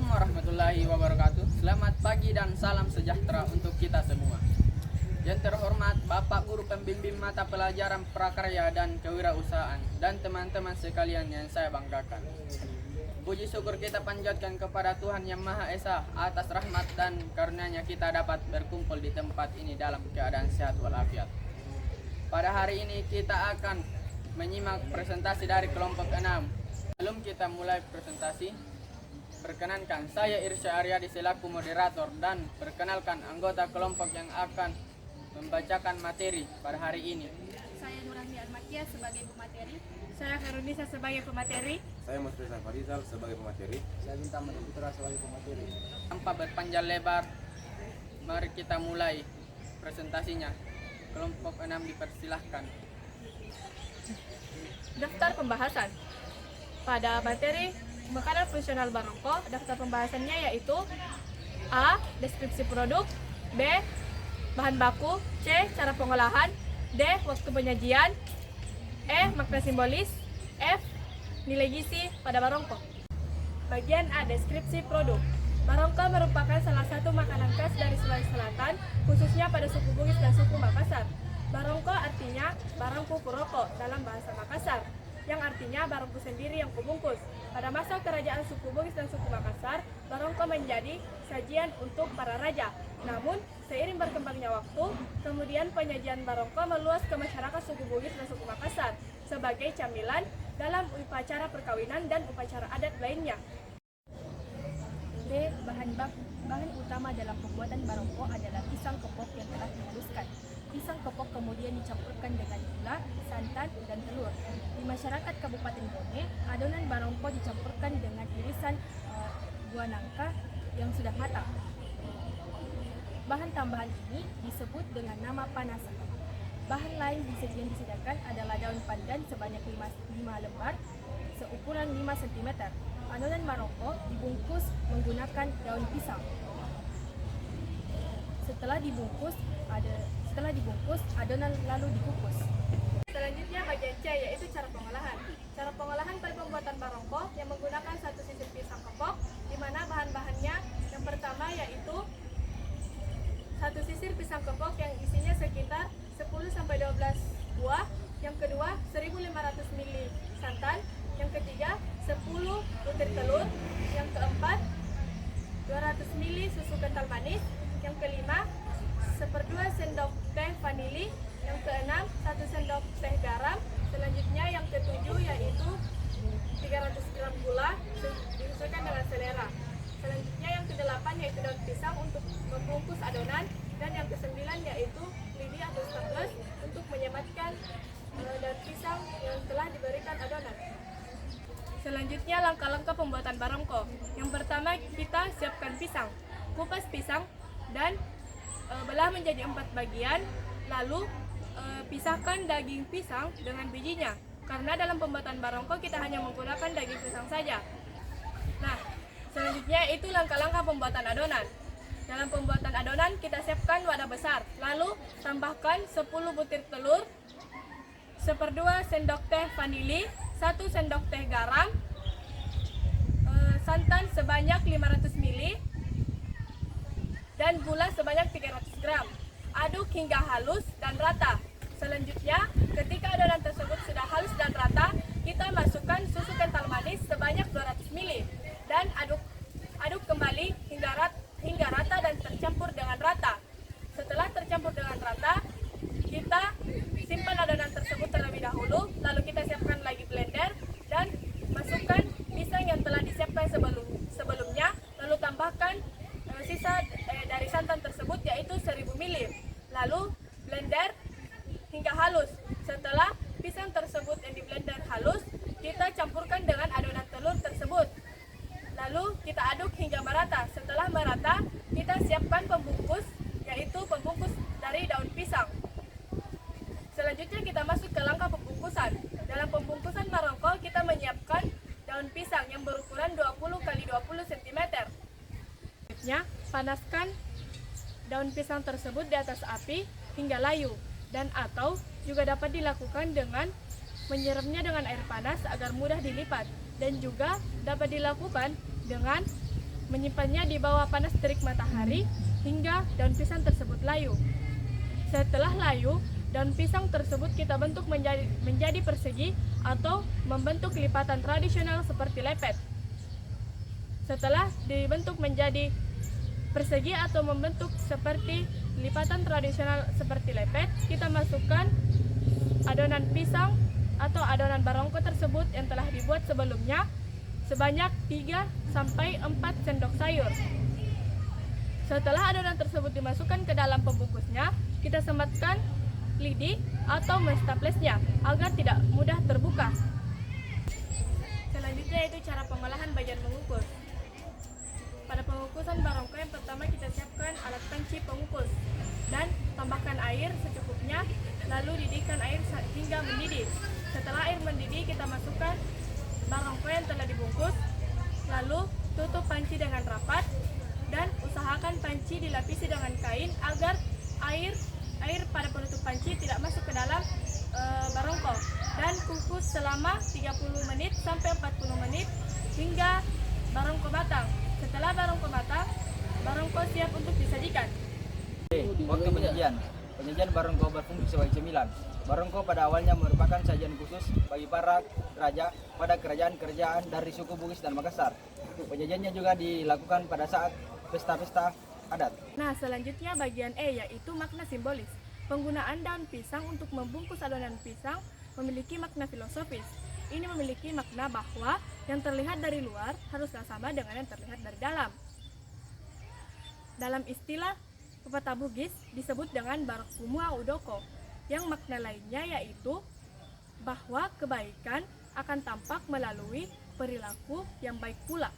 Assalamualaikum warahmatullahi wabarakatuh. Selamat pagi dan salam sejahtera untuk kita semua. Yang terhormat Bapak Guru Pembimbing Mata Pelajaran Prakarya dan Kewirausahaan dan teman-teman sekalian yang saya banggakan. Puji syukur kita panjatkan kepada Tuhan Yang Maha Esa atas rahmat dan karunia-Nya kita dapat berkumpul di tempat ini dalam keadaan sehat walafiat. Pada hari ini kita akan menyimak presentasi dari kelompok 6. Sebelum kita mulai presentasi, perkenankan saya Irsya Aryadi selaku moderator dan perkenalkan anggota kelompok yang akan membacakan materi pada hari ini. Saya Nurahmi Armakia sebagai pemateri. Saya Karunisa sebagai pemateri. Saya Musrisa Farizal sebagai pemateri. Saya minta Putra sebagai pemateri. Tanpa berpanjang lebar, mari kita mulai presentasinya. Kelompok 6 dipersilahkan. Daftar pembahasan. Pada materi makanan fungsional Barongko, daftar pembahasannya yaitu A. Deskripsi produk, B. Bahan baku, C. Cara pengolahan, D. Waktu penyajian, E. Makna simbolis, F. Nilai gizi pada Barongko. Bagian A. Deskripsi produk. Barongko merupakan salah satu makanan khas dari Sulawesi Selatan, khususnya pada suku Bugis dan suku Makassar. Barongko artinya barangku kuroko dalam bahasa Makassar, yang artinya barangku sendiri yang kubungkus. Pada masa kerajaan suku Bugis dan suku Makassar, barongko menjadi sajian untuk para raja. Namun, seiring berkembangnya waktu, kemudian penyajian barongko meluas ke masyarakat suku Bugis dan suku Makassar sebagai camilan dalam upacara perkawinan dan upacara adat lainnya. B. Bahan utama dalam pembuatan barongko adalah pisang kepok yang telah dihaluskan. Pisang kepok kemudian dicampurkan dengan gula, santan, dan telur. Di masyarakat Kabupaten Bone, adonan barongko dicampurkan dengan irisan buah nangka yang sudah matang. Bahan tambahan ini disebut dengan nama panasan. Bahan lain yang disediakan adalah daun pandan sebanyak 5 lembar seukuran 5 cm. Adonan barongko dibungkus menggunakan daun pisang. Setelah dibungkus, adonan lalu dikukus. Selanjutnya bagian C, yaitu cara pengolahan. Cara pengolahan pada pembuatan barongko yang menggunakan satu sisir pisang kepok, di mana bahan-bahannya yang pertama yaitu satu sisir pisang kepok yang isinya sekitar 10-12 buah, yang kedua 1500 ml santan, yang ketiga 10 butir telur, yang keempat 200 ml susu kental manis, yang kelima 1/2 sendok teh vanili, yang keenam 1 sendok teh garam, selanjutnya yang ketujuh yaitu 300 gram gula disesuaikan dengan selera. Selanjutnya yang kedelapan yaitu daun pisang untuk membungkus adonan, dan yang kesembilan yaitu lidi atau staples untuk menyematkan daun pisang yang telah diberikan adonan. Selanjutnya langkah-langkah pembuatan barongko. Yang pertama kita siapkan pisang, kupas pisang dan belah menjadi 4 bagian, lalu pisahkan daging pisang dengan bijinya, karena dalam pembuatan barongko kita hanya menggunakan daging pisang saja. Nah, selanjutnya itu langkah-langkah pembuatan adonan. Dalam pembuatan adonan kita siapkan wadah besar, lalu tambahkan 10 butir telur, 1/2 sendok teh vanili, 1 sendok teh garam, santan sebanyak 500 ml, dan gula sebanyak 300 gram. Aduk hingga halus dan rata. Selanjutnya, ketika adonan tersebut sudah halus dan rata, kita masukkan susu kental manis sebanyak 200 ml dan aduk kembali hingga rata dan tercampur dengan rata. Setelah tercampur dengan rata, kita simpan adonan tersebut terlebih dahulu, lalu kita siapkan lagi blender dan masukkan pisang yang telah disiapkan sebelumnya, lalu tambahkan sisa dari santan tersebut yaitu 1000 ml. Lalu blender hingga halus. Setelah pisang tersebut yang di blender halus, kita campurkan dengan adonan telur tersebut. Lalu kita aduk hingga merata. Setelah merata, kita siapkan pembungkus, yaitu pembungkus dari daun pisang. Selanjutnya kita masuk ke langkah pembungkusan. Dalam pembungkusan barongko kita menyiapkan daun pisang yang berukuran 20 x 20 cm. Panaskan daun pisang tersebut di atas api hingga layu, dan atau juga dapat dilakukan dengan menyiramnya dengan air panas agar mudah dilipat, dan juga dapat dilakukan dengan menyimpannya di bawah panas terik matahari hingga daun pisang tersebut layu. Setelah layu, daun pisang tersebut kita bentuk menjadi persegi atau membentuk lipatan tradisional seperti lepet. Setelah dibentuk menjadi persegi atau membentuk seperti lipatan tradisional seperti lepet, kita masukkan adonan pisang atau adonan barongko tersebut yang telah dibuat sebelumnya sebanyak 3-4 sendok sayur. Setelah adonan tersebut dimasukkan ke dalam pembungkusnya, kita sematkan lidi atau menstaplesnya agar tidak mudah terbuka. Selanjutnya yaitu cara pengolahan bagian mengukus. Pada pengukusan barongko yang pertama kita siapkan alat panci pengukus dan tambahkan air secukupnya, lalu didihkan air hingga mendidih. Setelah air mendidih, kita masukkan barongko yang telah dibungkus, lalu tutup panci dengan rapat dan usahakan panci dilapisi dengan kain agar air pada penutup panci tidak masuk ke dalam barongko, dan kukus selama 30 menit sampai 40 menit hingga barongko matang. Setelah barongko matang, barongko siap untuk disajikan. Waktu penyajian. Penyajian barongko berfungsi sebagai cemilan. Barongko pada awalnya merupakan sajian khusus bagi para raja pada kerajaan-kerajaan dari suku Bugis dan Makassar. Penyajiannya juga dilakukan pada saat pesta-pesta adat. Nah, selanjutnya bagian E, yaitu makna simbolis. Penggunaan daun pisang untuk membungkus adonan pisang memiliki makna filosofis. Ini memiliki makna bahwa yang terlihat dari luar haruslah sama dengan yang terlihat dari dalam. Dalam istilah pepatah Bugis disebut dengan Barok Kumua Udoko, yang makna lainnya yaitu bahwa kebaikan akan tampak melalui perilaku yang baik pula.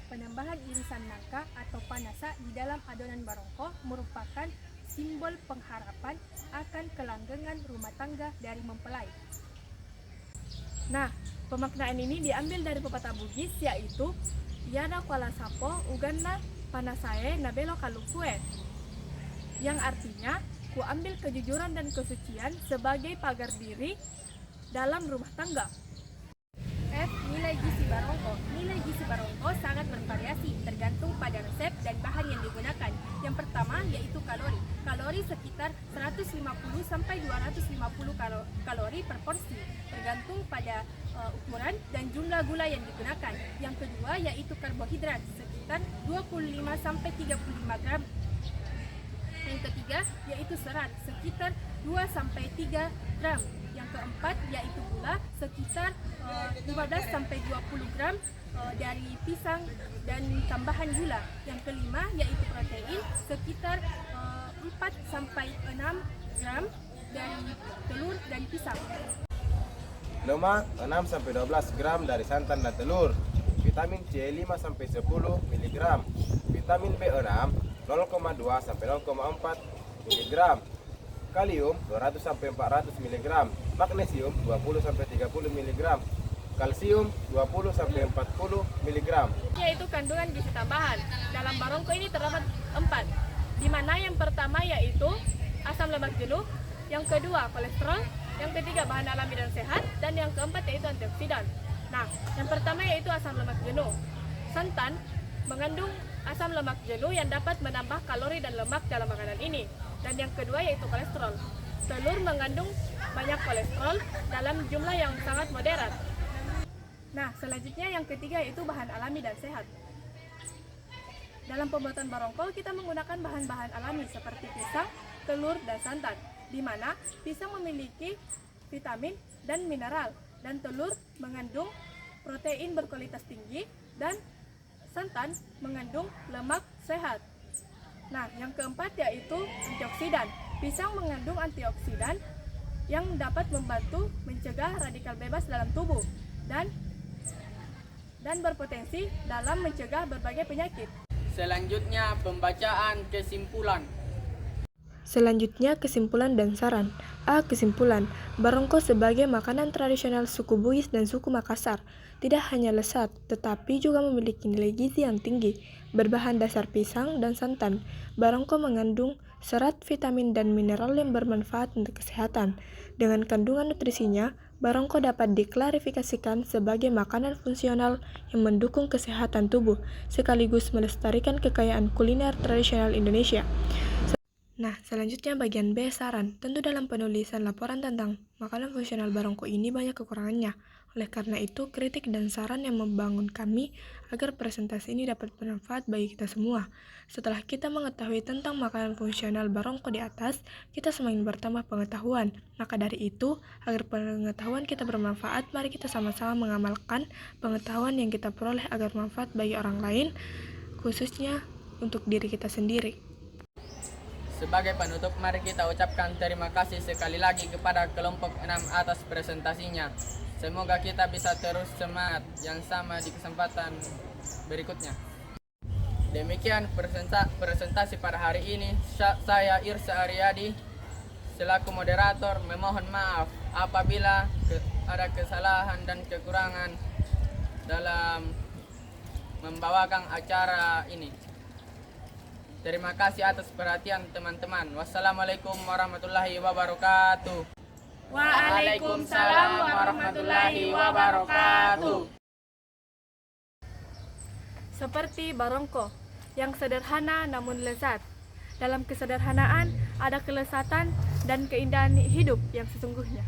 Penambahan irisan nangka atau panasa di dalam adonan barongko merupakan simbol pengharapan akan kelanggengan rumah tangga dari mempelai. Nah, pemaknaan ini diambil dari pepatah Bugis yaitu Yana kuala sapo uganna panasae nabelo kalukue, yang artinya ku ambil kejujuran dan kesucian sebagai pagar diri dalam rumah tangga. F. Nilai gizi barongko. Nilai gizi barongko sangat bervariasi tergantung pada resep dan bahan yang digunakan. Yang pertama yaitu kalori. Kalori sekitar 150 sampai 250 kalori per porsi, tergantung pada ukuran dan jumlah gula yang digunakan. Yang kedua yaitu karbohidrat sekitar 25 sampai 35 gram. Yang ketiga yaitu serat sekitar 2 sampai 3 gram. Yang keempat yaitu gula sekitar 15 sampai 20 gram dari pisang dan tambahan gula. Yang kelima yaitu protein sekitar 4 sampai 6 gram dari telur dan pisang. Lemak 6 sampai 12 gram dari santan dan telur. Vitamin C 5 sampai 10 mg. Vitamin B6 0,2 sampai 0,4 mg. Kalium 200 sampai 400 mg. Magnesium 20 sampai 30 mg. Kalsium 20 sampai 40 mg. Yaitu kandungan gizi tambahan. Dalam barongko ini terdapat 4, di mana yang pertama yaitu asam lemak jenuh, yang kedua kolesterol, yang ketiga bahan alami dan sehat, dan yang keempat yaitu antioksidan. Nah, yang pertama yaitu asam lemak jenuh. Santan mengandung asam lemak jenuh yang dapat menambah kalori dan lemak dalam makanan ini. Dan yang kedua yaitu kolesterol. Telur mengandung banyak kolesterol dalam jumlah yang sangat moderat. Nah, selanjutnya yang ketiga yaitu bahan alami dan sehat. Dalam pembuatan barongko kita menggunakan bahan-bahan alami seperti pisang, telur, dan santan, di mana pisang memiliki vitamin dan mineral, dan telur mengandung protein berkualitas tinggi, dan santan mengandung lemak sehat. Nah, yang keempat yaitu antioksidan. Pisang mengandung antioksidan yang dapat membantu mencegah radikal bebas dalam tubuh dan berpotensi dalam mencegah berbagai penyakit. Selanjutnya pembacaan kesimpulan. Selanjutnya kesimpulan dan saran. A. Kesimpulan. Barongko sebagai makanan tradisional suku Bugis dan suku Makassar tidak hanya lezat, tetapi juga memiliki nilai gizi yang tinggi. Berbahan dasar pisang dan santan, barongko mengandung serat, vitamin, dan mineral yang bermanfaat untuk kesehatan. Dengan kandungan nutrisinya, barongko dapat diklarifikasikan sebagai makanan fungsional yang mendukung kesehatan tubuh, sekaligus melestarikan kekayaan kuliner tradisional Indonesia. Nah, selanjutnya bagian B, saran. Tentu dalam penulisan laporan tentang makanan fungsional barongko ini banyak kekurangannya. Oleh karena itu, kritik dan saran yang membangun kami agar presentasi ini dapat bermanfaat bagi kita semua. Setelah kita mengetahui tentang makanan fungsional barongko di atas, kita semakin bertambah pengetahuan. Maka dari itu, agar pengetahuan kita bermanfaat, mari kita sama-sama mengamalkan pengetahuan yang kita peroleh agar bermanfaat bagi orang lain, khususnya untuk diri kita sendiri. Sebagai penutup, mari kita ucapkan terima kasih sekali lagi kepada kelompok 6 atas presentasinya. Semoga kita bisa terus semangat yang sama di kesempatan berikutnya. Demikian presentasi pada hari ini. Saya Irsa Aryadi selaku moderator memohon maaf apabila ada kesalahan dan kekurangan dalam membawakan acara ini. Terima kasih atas perhatian teman-teman. Wassalamualaikum warahmatullahi wabarakatuh. Waalaikumsalam warahmatullahi wabarakatuh. Seperti barongko, yang sederhana namun lezat. Dalam kesederhanaan ada kelezatan dan keindahan hidup yang sesungguhnya.